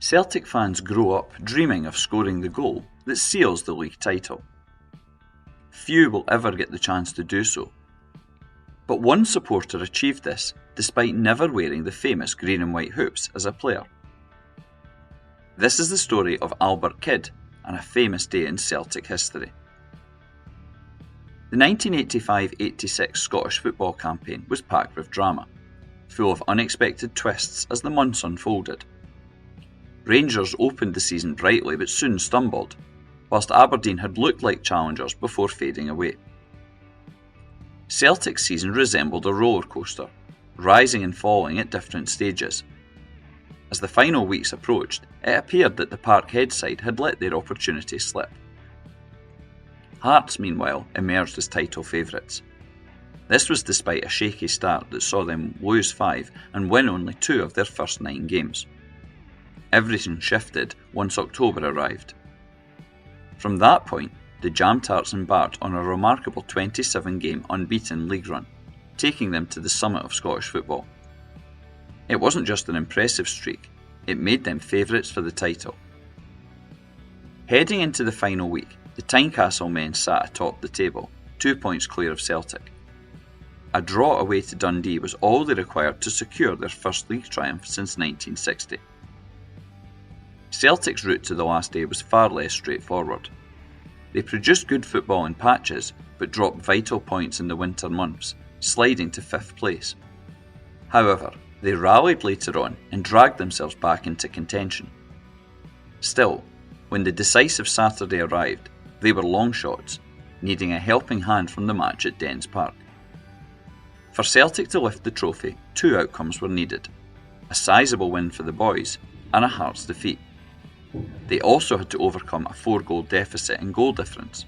Celtic fans grow up dreaming of scoring the goal that seals the league title. Few will ever get the chance to do so. But one supporter achieved this despite never wearing the famous green and white hoops as a player. This is the story of Albert Kidd and a famous day in Celtic history. The 1985-86 Scottish football campaign was packed with drama, full of unexpected twists as the months unfolded. Rangers opened the season brightly but soon stumbled, whilst Aberdeen had looked like challengers before fading away. Celtic's season resembled a roller coaster, rising and falling at different stages. As the final weeks approached, it appeared that the Parkhead side had let their opportunity slip. Hearts, meanwhile, emerged as title favourites. This was despite a shaky start that saw them lose 5 and win only 2 of their first 9 games. Everything shifted once October arrived. From that point, the Jam-Tarts embarked on a remarkable 27-game unbeaten league run, taking them to the summit of Scottish football. It wasn't just an impressive streak, it made them favourites for the title. Heading into the final week, the Tynecastle men sat atop the table, 2 points clear of Celtic. A draw away to Dundee was all they required to secure their first league triumph since 1960. Celtic's route to the last day was far less straightforward. They produced good football in patches, but dropped vital points in the winter months, sliding to 5th place. However, they rallied later on and dragged themselves back into contention. Still, when the decisive Saturday arrived, they were long shots, needing a helping hand from the match at Dens Park. For Celtic to lift the trophy, 2 outcomes were needed: a sizable win for the boys and a Hearts defeat. They also had to overcome a 4-goal deficit in goal difference.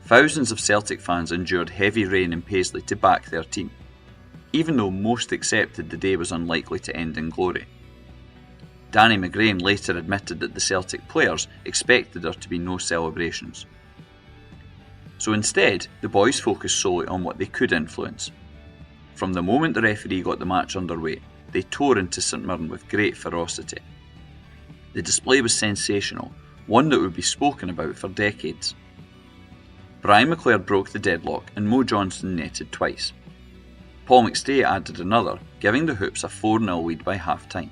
Thousands of Celtic fans endured heavy rain in Paisley to back their team, even though most accepted the day was unlikely to end in glory. Danny McGrain later admitted that the Celtic players expected there to be no celebrations. So instead, the boys focused solely on what they could influence. From the moment the referee got the match underway, they tore into St Mirren with great ferocity. The display was sensational, one that would be spoken about for decades. Brian McClair broke the deadlock and Mo Johnston netted twice. Paul McStay added another, giving the Hoops a 4-0 lead by half-time.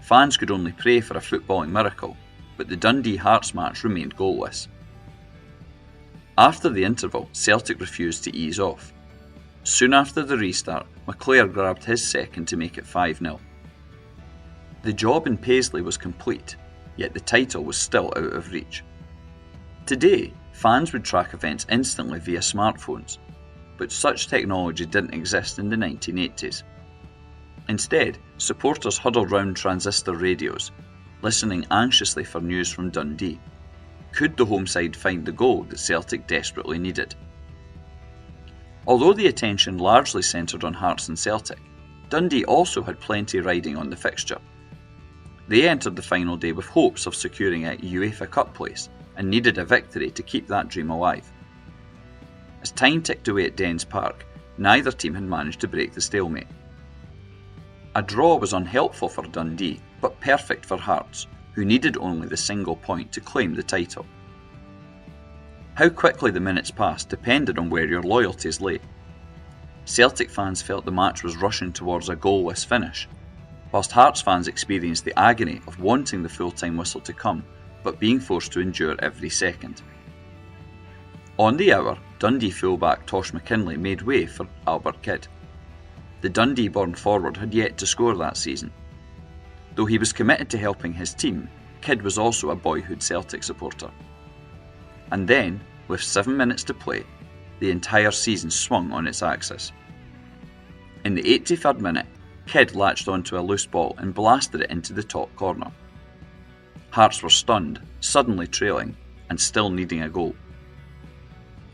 Fans could only pray for a footballing miracle, but the Dundee Hearts match remained goalless. After the interval, Celtic refused to ease off. Soon after the restart, McClair grabbed his second to make it 5-0. The job in Paisley was complete, yet the title was still out of reach. Today, fans would track events instantly via smartphones, but such technology didn't exist in the 1980s. Instead, supporters huddled round transistor radios, listening anxiously for news from Dundee. Could the home side find the goal that Celtic desperately needed? Although the attention largely centred on Hearts and Celtic, Dundee also had plenty riding on the fixture. They entered the final day with hopes of securing a UEFA Cup place and needed a victory to keep that dream alive. As time ticked away at Dens Park, neither team had managed to break the stalemate. A draw was unhelpful for Dundee, but perfect for Hearts, who needed only the single point to claim the title. How quickly the minutes passed depended on where your loyalties lay. Celtic fans felt the match was rushing towards a goalless finish, whilst Hearts fans experienced the agony of wanting the full-time whistle to come, but being forced to endure every second. On the hour, Dundee fullback Tosh McKinlay made way for Albert Kidd. The Dundee-born forward had yet to score that season. Though he was committed to helping his team, Kidd was also a boyhood Celtic supporter. And then, with 7 minutes to play, the entire season swung on its axis. In the 83rd minute, Kidd latched onto a loose ball and blasted it into the top corner. Hearts were stunned, suddenly trailing, and still needing a goal.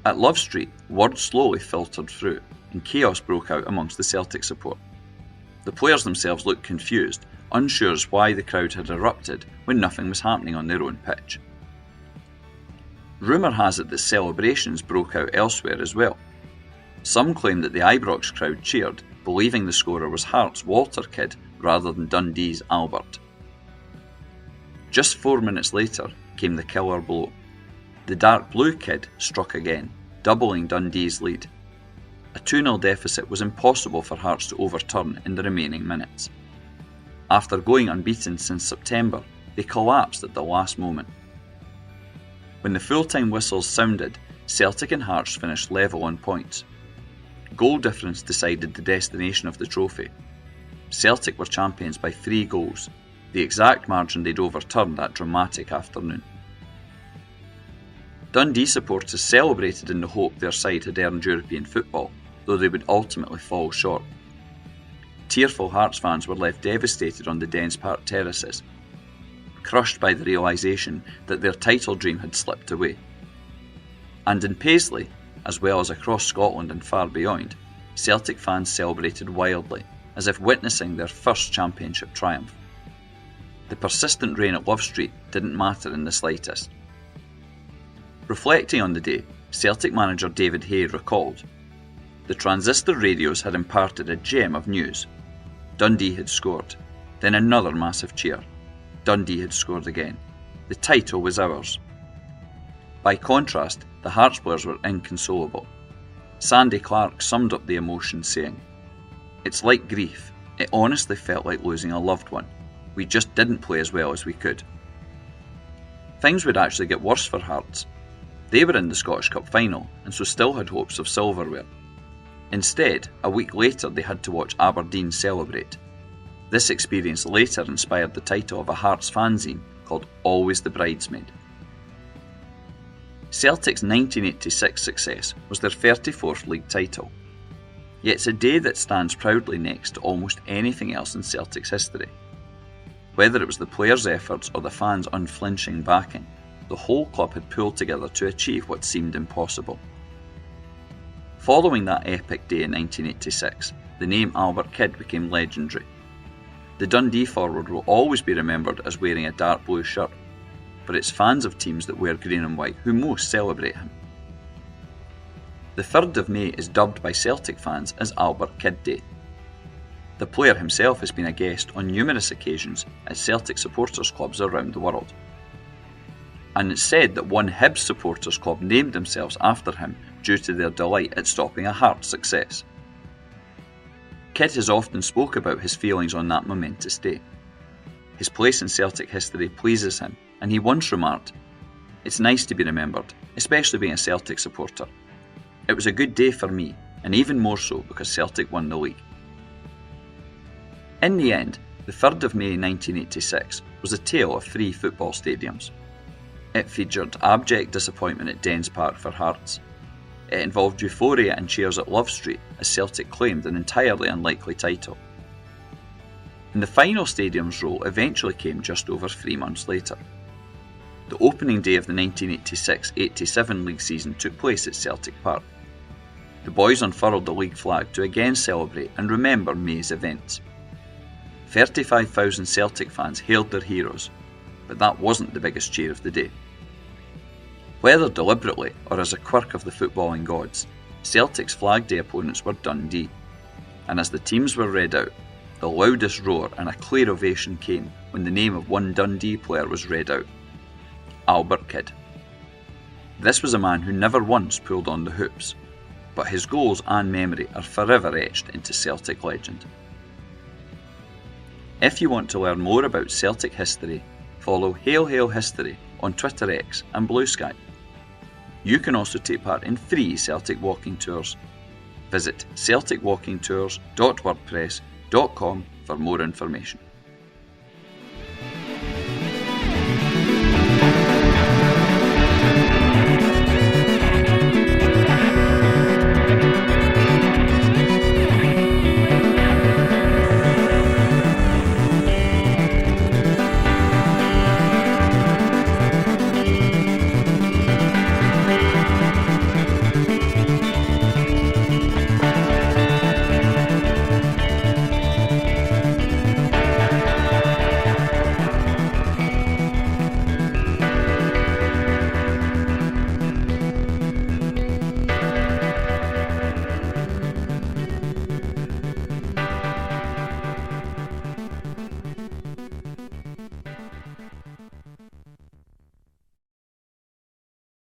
At Love Street, word slowly filtered through, and chaos broke out amongst the Celtic support. The players themselves looked confused, unsure as why the crowd had erupted when nothing was happening on their own pitch. Rumour has it that celebrations broke out elsewhere as well. Some claim that the Ibrox crowd cheered, believing the scorer was Hearts' Walter Kidd rather than Dundee's Albert. Just 4 minutes later came the killer blow. The dark blue kid struck again, doubling Dundee's lead. A 2-0 deficit was impossible for Hearts to overturn in the remaining minutes. After going unbeaten since September, they collapsed at the last moment. When the full-time whistles sounded, Celtic and Hearts finished level on points. Goal difference decided the destination of the trophy. Celtic were champions by 3 goals, the exact margin they'd overturned that dramatic afternoon. Dundee supporters celebrated in the hope their side had earned European football, though they would ultimately fall short. Tearful Hearts fans were left devastated on the Dens Park terraces, crushed by the realisation that their title dream had slipped away. And in Paisley, as well as across Scotland and far beyond, Celtic fans celebrated wildly, as if witnessing their first championship triumph. The persistent rain at Love Street didn't matter in the slightest. Reflecting on the day, Celtic manager David Hay recalled, "The transistor radios had imparted a gem of news. Dundee had scored, then another massive cheer. Dundee had scored again. The title was ours." By contrast, the Hearts players were inconsolable. Sandy Clark summed up the emotion saying, "It's like grief. It honestly felt like losing a loved one. We just didn't play as well as we could." Things would actually get worse for Hearts. They were in the Scottish Cup final and so still had hopes of silverware. Instead, a week later they had to watch Aberdeen celebrate. This experience later inspired the title of a Hearts fanzine called Always the Bridesmaid. Celtic's 1986 success was their 34th league title. Yet it's a day that stands proudly next to almost anything else in Celtic's history. Whether it was the players' efforts or the fans' unflinching backing, the whole club had pulled together to achieve what seemed impossible. Following that epic day in 1986, the name Albert Kidd became legendary. The Dundee forward will always be remembered as wearing a dark blue shirt, but it's fans of teams that wear green and white who most celebrate him. The 3rd of May is dubbed by Celtic fans as Albert Kidd Day. The player himself has been a guest on numerous occasions at Celtic supporters clubs around the world. And it's said that one Hibs supporters club named themselves after him due to their delight at stopping a Hearts success. Kidd has often spoke about his feelings on that momentous day. His place in Celtic history pleases him, and he once remarked, "It's nice to be remembered, especially being a Celtic supporter. It was a good day for me, and even more so because Celtic won the league." In the end, the 3rd of May 1986 was a tale of 3 football stadiums. It featured abject disappointment at Dens Park for Hearts. It involved euphoria and cheers at Love Street as Celtic claimed an entirely unlikely title. And the final stadium's role eventually came just over 3 months later. The opening day of the 1986-87 league season took place at Celtic Park. The boys unfurled the league flag to again celebrate and remember May's events. 35,000 Celtic fans hailed their heroes, but that wasn't the biggest cheer of the day. Whether deliberately or as a quirk of the footballing gods, Celtic's flag day opponents were Dundee, and as the teams were read out, the loudest roar and a clear ovation came when the name of one Dundee player was read out: Albert Kidd. This was a man who never once pulled on the hoops, but his goals and memory are forever etched into Celtic legend. If you want to learn more about Celtic history, follow Hail Hail History on Twitter X and Blue Sky. You can also take part in free Celtic walking tours. Visit celticwalkingtours.wordpress.com for more information.